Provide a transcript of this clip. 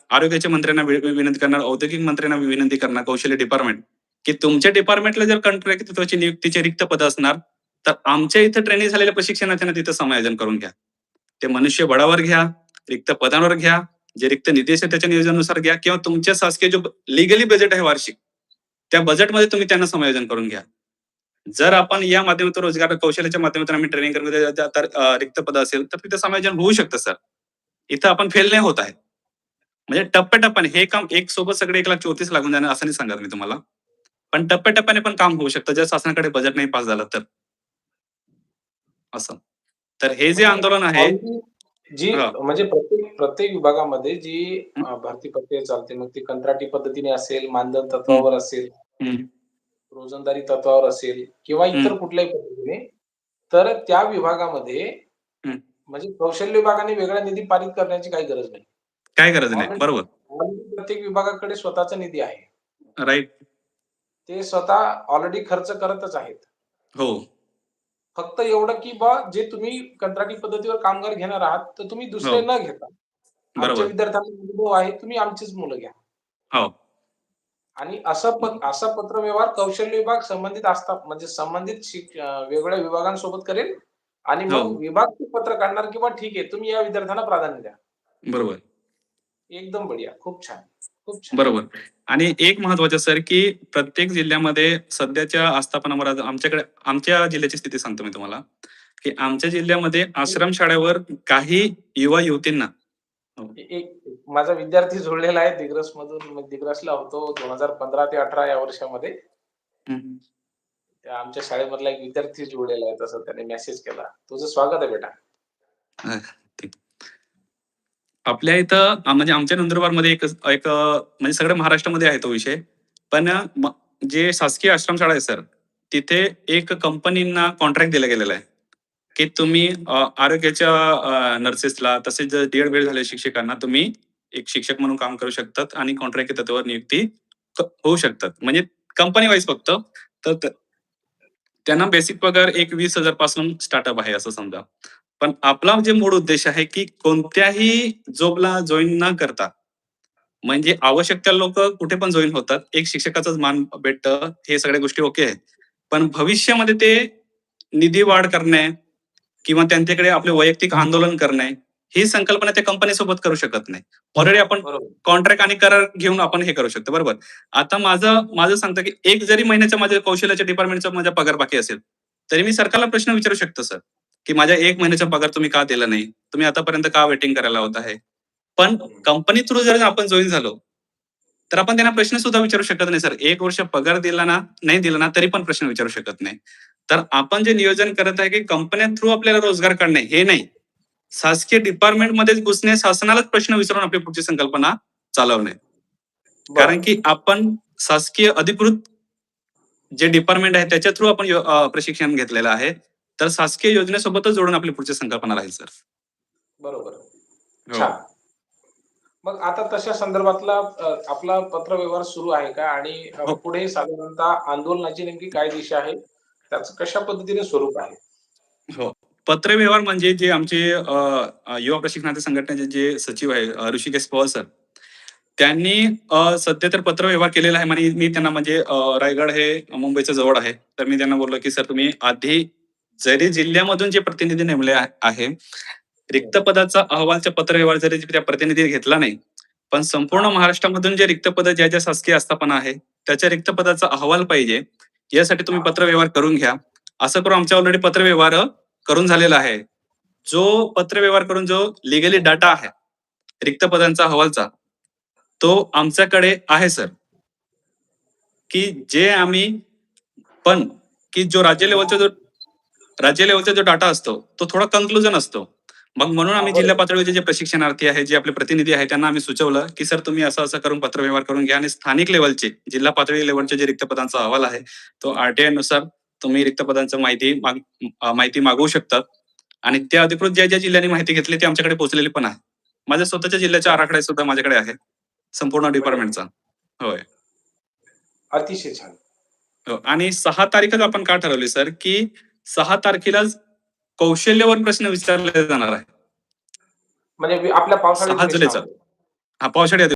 आरोग्याच्या मंत्र्यांना विनंती करणार, औद्योगिक मंत्र्यांना विनंती करणार, कौशल्य डिपार्टमेंट, की तुमच्या डिपार्टमेंटला जर कॉन्ट्रॅक्टरची नियुक्तीचे रिक्त पद असणार, तर आमच्या इथं ट्रेनिंग झालेल्या प्रशिक्षणार्थ्यांना तिथं समायोजन करून घ्या. ते मनुष्यबळावर घ्या, रिक्त पदांवर घ्या, जे रिक्त निधी असेल त्याच्या नियोजनानुसार घ्या, किंवा तुमच्या शासकीय जो लिगली बजेट आहे वार्षिक, त्या बजेटमध्ये तुम्ही त्यांना समायोजन करून घ्या. जर आपण या माध्यमातून रोजगार कौशल्याच्या माध्यमातून आम्ही ट्रेनिंग करून तर रिक्त पद असेल तर तिथे समायोजन होऊ शकतं सर. इथं आपण फेल नाही होत आहे. म्हणजे टप्प्याटप्प्याने हे काम एक सोबत सगळे 1,34,00,000 लागून जाणार असं नाही सांगत मी तुम्हाला. पण टप्प्याटप्प्याने पण काम होऊ शकतं जर शासनाकडे बजेट नाही पास झालं तर. असं. तर हे जे म्हणजे आंदोलन आहे जी हां. म्हणजे प्रत्येक प्रत्येक विभागामध्ये जी भरती प्रक्रिया चालते, मग ती कंत्राटी पद्धतीने असेल, मानधन हं, तत्वावर असेल, हं, रोजंदारी तत्वावर असेल किंवा हं, इतर कुठल्याही पद्धतीने, तर त्या विभागामध्ये हं. म्हणजे कौशल्य विभागाने वेगळा निधी पारित करण्याची काही गरज नाही. काही गरज नाही. ऑलरेडी बरोबर. ऑलरेडी प्रत्येक विभागाकडे स्वतःचा निधी आहे. राइट. ते स्वतः ऑलरेडी खर्च करतच आहेत. हो. फक्त एवढं की जे तुम्ही कंत्राटी पद्धतीवर कामगार घेणार आहात, तर तुम्ही हो. दुसरे न घेता, आमच्या बरोबर. विद्यार्थ्यांना अनुभव आहे, तुम्ही आमचीच मुलं घ्या. हो. आणि असा पत्रव्यवहार कौशल्य विभाग संबंधित असतात म्हणजे संबंधित वेगवेगळ्या विभागांसोबत करेल आणि हो. मग विभाग ते पत्र काढणार किंवा ठीक आहे, तुम्ही या विद्यार्थ्यांना प्राधान्य द्या. बरोबर. एकदम बढिया. खूप छान. खूप छान. बरोबर. आणि एक महत्वाचं सर, की प्रत्येक जिल्ह्यामध्ये सध्याच्या आस्थापनावर आमच्याकडे आमच्या जिल्ह्याची स्थिती सांगतो मी तुम्हाला, की आमच्या जिल्ह्यामध्ये आश्रमशाळेवर काही युवा-युवतींना एक माझा विद्यार्थी जोडलेला आहे दिग्रसमधून. मी दिग्रसला होतो 2015 ते 18 या वर्षामध्ये. हं, त्या आमच्या शाळेमधला एक विद्यार्थी जोडलेला आहे तसं त्याने मेसेज केला. तुझं स्वागत आहे बेटा. हं, ठीक. आपल्या इथं म्हणजे आमच्या नंदुरबारमध्ये एक एक म्हणजे सगळ्या महाराष्ट्रामध्ये आहे तो विषय. पण जे शासकीय आश्रमशाळा आहे सर, तिथे एक कंपनींना कॉन्ट्रॅक्ट दिला गेलेला आहे, की तुम्ही आरोग्याच्या नर्सेसला तसेच डी-एड बी झालेल्या शिक्षकांना तुम्ही एक शिक्षक म्हणून काम करू शकतात आणि कॉन्ट्रॅक्ट तत्त्वावर नियुक्ती होऊ शकतात. म्हणजे कंपनी वाईज फक्त. तर त्यांना बेसिक पगार एक 20,000 पासून स्टार्टअप आहे असं समजा. पण आपला जे मूळ उद्देश आहे, की कोणत्याही जॉबला जॉइन न करता म्हणजे आवश्यक लोक कुठे पण जॉइन होतात. एक शिक्षकाचाच मान भेटतं, हे सगळ्या गोष्टी ओके आहे. पण भविष्यामध्ये ते निधी वाढ करणे किंवा त्यांच्याकडे आपले वैयक्तिक आंदोलन करणे, ही संकल्पना त्या कंपनीसोबत करू शकत नाही. ऑलरेडी आपण बरोबर. कॉन्ट्रॅक्ट आणि करार घेऊन आपण हे करू शकतो. बरोबर. आता माझं सांगतं, की एक जरी महिन्याच्या माझ्या कौशल्याच्या डिपार्टमेंटचा माझा पगार बाकी असेल, तरी मी सरकारला प्रश्न विचारू शकतो सर, की माझ्या 1 महिन्याचा पगार तुम्ही का दिला नाही? तुम्ही आतापर्यंत का वेटिंग करायला होत आहे? पण कंपनी थ्रू जर आपण जॉइन झालो, तर आपण त्यांना प्रश्न सुद्धा विचारू शकत नाही सर. 1 वर्ष पगार दिला ना, नाही दिला ना, तरी पण प्रश्न विचारू शकत नाही. तर आपण जे नियोजन करत आहे, की कंपन्या थ्रू आपल्याला रोजगार काढणे हे नाही. शासकीय डिपार्टमेंटमध्येच घुसणे, शासनालाच प्रश्न विचारून आपली पुढची संकल्पना चालवणे. कारण बरं. की आपण शासकीय अधिकृत जे डिपार्टमेंट आहे त्याच्या थ्रू आपण प्रशिक्षण घेतलेलं आहे. तर शासकीय योजनेसोबतच जोडून आपली पुढची संकल्पना राहील सर. बरोबर. हो. छान. मग आता तशा संदर्भातला आपला पत्रव्यवहार सुरू आहे का? आणि हो. पुढे साधारणतः आंदोलनाची नेमकी काय दिशा आहे? त्याचं कशा पद्धतीने स्वरूप आहे? हो. पत्रव्यवहार म्हणजे जे आमचे युवा प्रशिक्षणाच्या संघटनेचे जे सचिव आहे ऋषिकेश पवार सर. त्यांनी सध्या तर पत्रव्यवहार केलेला आहे आणि मी त्यांना म्हणजे रायगड हे मुंबईच्या जवळ आहे. तर मी त्यांना बोललो, की "सर तुम्ही आधी जरी जिल्ह्यामधून जे प्रतिनिधी नेमले आहे, रिक्त पदाचा अहवालच्या पत्रव्यवहार जरी त्या प्रतिनिधीने घेतला नाही, पण संपूर्ण हां. महाराष्ट्रामधून जे रिक्त पद ज्या शासकीय आस्थापना आहे, त्याच्या रिक्त पदाचा अहवाल पाहिजे. यासाठी तुम्ही हां. पत्रव्यवहार करून घ्या." असं करून आमच्या ऑलरेडी पत्रव्यवहार करून झालेला आहे. जो पत्रव्यवहार करून जो लिगली डाटा आहे, रिक्त पदांचा अहवालचा, तो आमच्याकडे आहे सर. की जे आम्ही पण की जो राज्य लेव्हलचा जो डाटा असतो, तो थोडा कन्क्लुजन असतो. मग म्हणून हां, आम्ही जिल्हा बरोबर. पातळीवरचे जे प्रशिक्षणार्थी आहेत, जे आपले प्रतिनिधी आहेत, त्यांना आम्ही सुचवलं, की सर तुम्ही असं-असं करून पत्रव्यवहार करून घ्या आणि स्थानिक लेव्हलचे, जिल्हा पातळी लेव्हलचे जे रिक्त पदांचा अहवाल आहे, तो आर-टी-आय नुसार तुम्ही रिक्त पदांची माहिती मागवू शकतात. आणि त्या अधिकृत ज्या जिल्ह्यांनी माहिती घेतली ती आमच्याकडे पोहोचलेली पण आहे. माझ्या स्वतःच्या जिल्ह्याचा छान. आराखडा सुद्धा माझ्याकडे आहे. संपूर्ण बढिया. डिपार्टमेंटचा. होय. अतिशय छान. हो. आणि 6 तारीखच आपण का ठरवली सर, की 6 तारखेलाच कौशल्यावर प्रश्न विचारले जाणार आहे. म्हणजे आपल्या पावसाळी 6 जुलैचा. अधिवेशनामध्ये. हा पावसाळी